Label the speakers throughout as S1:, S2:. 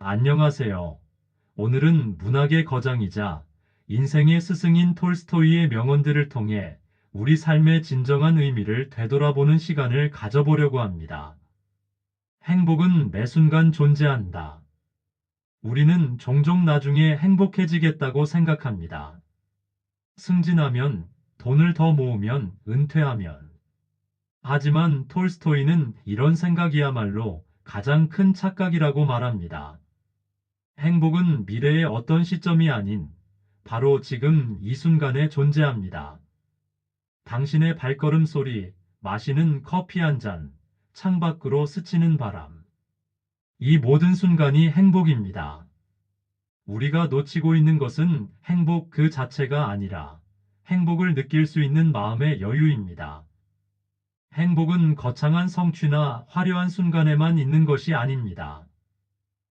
S1: 안녕하세요. 오늘은 문학의 거장이자 인생의 스승인 톨스토이의 명언들을 통해 우리 삶의 진정한 의미를 되돌아보는 시간을 가져보려고 합니다. 행복은 매 순간 존재한다. 우리는 종종 나중에 행복해지겠다고 생각합니다. 승진하면, 돈을 더 모으면, 은퇴하면. 하지만 톨스토이는 이런 생각이야말로 가장 큰 착각이라고 말합니다. 행복은 미래의 어떤 시점이 아닌 바로 지금 이 순간에 존재합니다. 당신의 발걸음 소리, 마시는 커피 한 잔, 창밖으로 스치는 바람. 이 모든 순간이 행복입니다. 우리가 놓치고 있는 것은 행복 그 자체가 아니라 행복을 느낄 수 있는 마음의 여유입니다. 행복은 거창한 성취나 화려한 순간에만 있는 것이 아닙니다.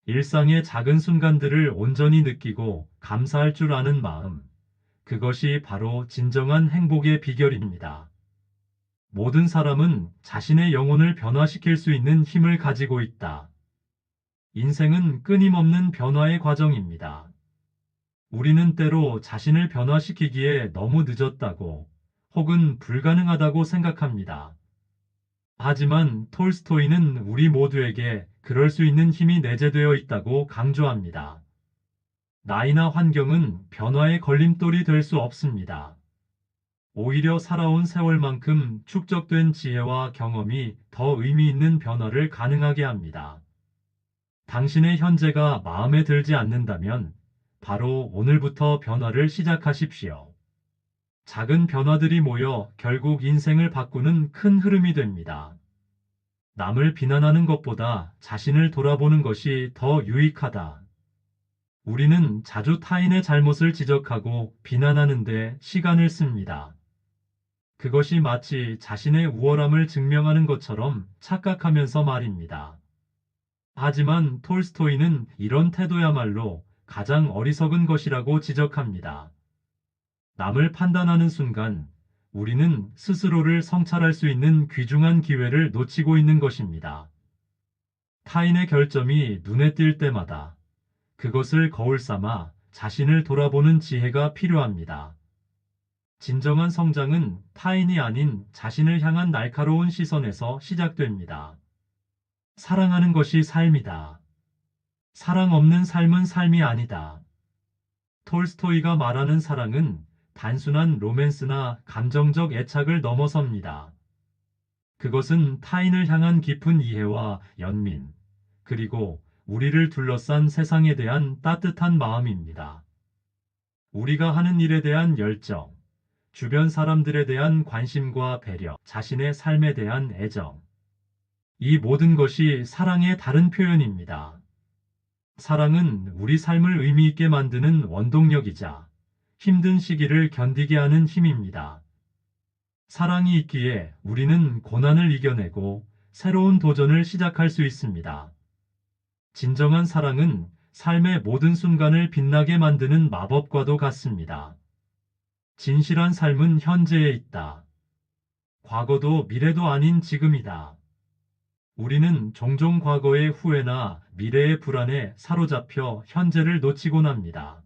S1: 일상의 작은 순간들을 온전히 느끼고 감사할 줄 아는 마음, 그것이 바로 진정한 행복의 비결입니다. 모든 사람은 자신의 영혼을 변화시킬 수 있는 힘을 가지고 있다. 인생은 끊임없는 변화의 과정입니다. 우리는 때로 자신을 변화시키기에 너무 늦었다고 혹은 불가능하다고 생각합니다. 하지만 톨스토이는 우리 모두에게 그럴 수 있는 힘이 내재되어 있다고 강조합니다. 나이나 환경은 변화의 걸림돌이 될 수 없습니다. 오히려 살아온 세월만큼 축적된 지혜와 경험이 더 의미 있는 변화를 가능하게 합니다. 당신의 현재가 마음에 들지 않는다면 바로 오늘부터 변화를 시작하십시오. 작은 변화들이 모여 결국 인생을 바꾸는 큰 흐름이 됩니다. 남을 비난하는 것보다 자신을 돌아보는 것이 더 유익하다. 우리는 자주 타인의 잘못을 지적하고 비난하는데 시간을 씁니다. 그것이 마치 자신의 우월함을 증명하는 것처럼 착각하면서 말입니다. 하지만 톨스토이는 이런 태도야말로 가장 어리석은 것이라고 지적합니다. 남을 판단하는 순간 우리는 스스로를 성찰할 수 있는 귀중한 기회를 놓치고 있는 것입니다. 타인의 결점이 눈에 띌 때마다 그것을 거울 삼아 자신을 돌아보는 지혜가 필요합니다. 진정한 성장은 타인이 아닌 자신을 향한 날카로운 시선에서 시작됩니다. 사랑하는 것이 삶이다. 사랑 없는 삶은 삶이 아니다. 톨스토이가 말하는 사랑은 단순한 로맨스나 감정적 애착을 넘어섭니다. 그것은 타인을 향한 깊은 이해와 연민, 그리고 우리를 둘러싼 세상에 대한 따뜻한 마음입니다. 우리가 하는 일에 대한 열정, 주변 사람들에 대한 관심과 배려, 자신의 삶에 대한 애정. 이 모든 것이 사랑의 다른 표현입니다. 사랑은 우리 삶을 의미 있게 만드는 원동력이자 힘든 시기를 견디게 하는 힘입니다. 사랑이 있기에 우리는 고난을 이겨내고 새로운 도전을 시작할 수 있습니다. 진정한 사랑은 삶의 모든 순간을 빛나게 만드는 마법과도 같습니다. 진실한 삶은 현재에 있다. 과거도 미래도 아닌 지금이다. 우리는 종종 과거의 후회나 미래의 불안에 사로잡혀 현재를 놓치곤 합니다.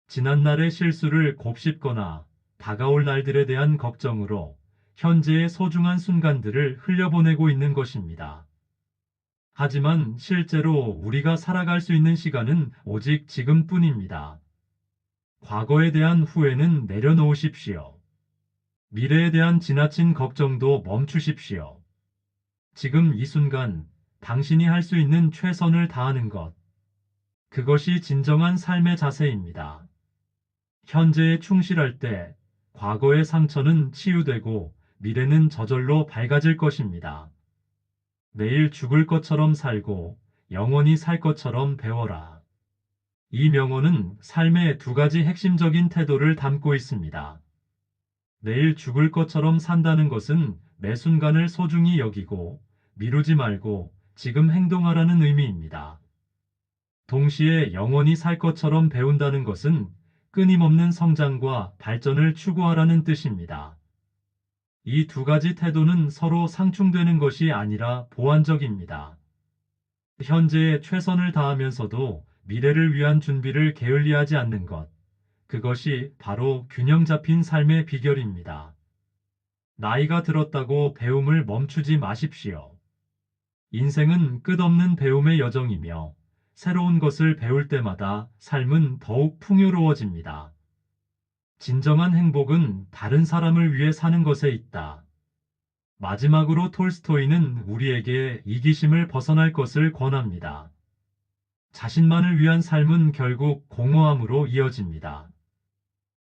S1: 지난날의 실수를 곱씹거나 다가올 날들에 대한 걱정으로 현재의 소중한 순간들을 흘려보내고 있는 것입니다. 하지만 실제로 우리가 살아갈 수 있는 시간은 오직 지금뿐입니다. 과거에 대한 후회는 내려놓으십시오. 미래에 대한 지나친 걱정도 멈추십시오. 지금 이 순간 당신이 할 수 있는 최선을 다하는 것. 그것이 진정한 삶의 자세입니다. 현재에 충실할 때 과거의 상처는 치유되고 미래는 저절로 밝아질 것입니다. 내일 죽을 것처럼 살고 영원히 살 것처럼 배워라. 이 명언은 삶의 두 가지 핵심적인 태도를 담고 있습니다. 내일 죽을 것처럼 산다는 것은 매 순간을 소중히 여기고 미루지 말고 지금 행동하라는 의미입니다. 동시에 영원히 살 것처럼 배운다는 것은 끊임없는 성장과 발전을 추구하라는 뜻입니다. 이 두 가지 태도는 서로 상충되는 것이 아니라 보완적입니다. 현재에 최선을 다하면서도 미래를 위한 준비를 게을리하지 않는 것. 그것이 바로 균형 잡힌 삶의 비결입니다. 나이가 들었다고 배움을 멈추지 마십시오. 인생은 끝없는 배움의 여정이며 새로운 것을 배울 때마다 삶은 더욱 풍요로워집니다. 진정한 행복은 다른 사람을 위해 사는 것에 있다. 마지막으로 톨스토이는 우리에게 이기심을 벗어날 것을 권합니다. 자신만을 위한 삶은 결국 공허함으로 이어집니다.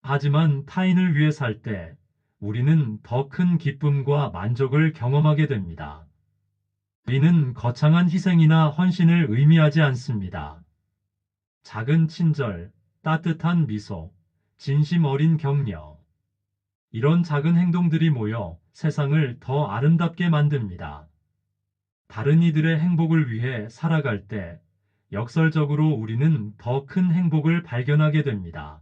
S1: 하지만 타인을 위해 살 때 우리는 더 큰 기쁨과 만족을 경험하게 됩니다. 이는 거창한 희생이나 헌신을 의미하지 않습니다. 작은 친절, 따뜻한 미소, 진심 어린 격려. 이런 작은 행동들이 모여 세상을 더 아름답게 만듭니다. 다른 이들의 행복을 위해 살아갈 때 역설적으로 우리는 더 큰 행복을 발견하게 됩니다.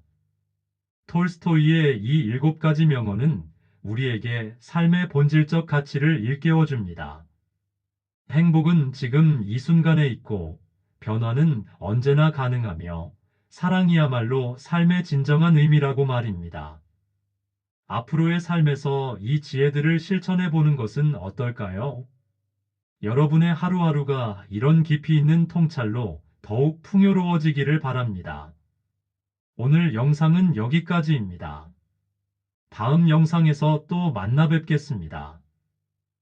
S1: 톨스토이의 이 7가지 명언은 우리에게 삶의 본질적 가치를 일깨워줍니다. 행복은 지금 이 순간에 있고 변화는 언제나 가능하며 사랑이야말로 삶의 진정한 의미라고 말입니다. 앞으로의 삶에서 이 지혜들을 실천해 보는 것은 어떨까요? 여러분의 하루하루가 이런 깊이 있는 통찰로 더욱 풍요로워지기를 바랍니다. 오늘 영상은 여기까지입니다. 다음 영상에서 또 만나 뵙겠습니다.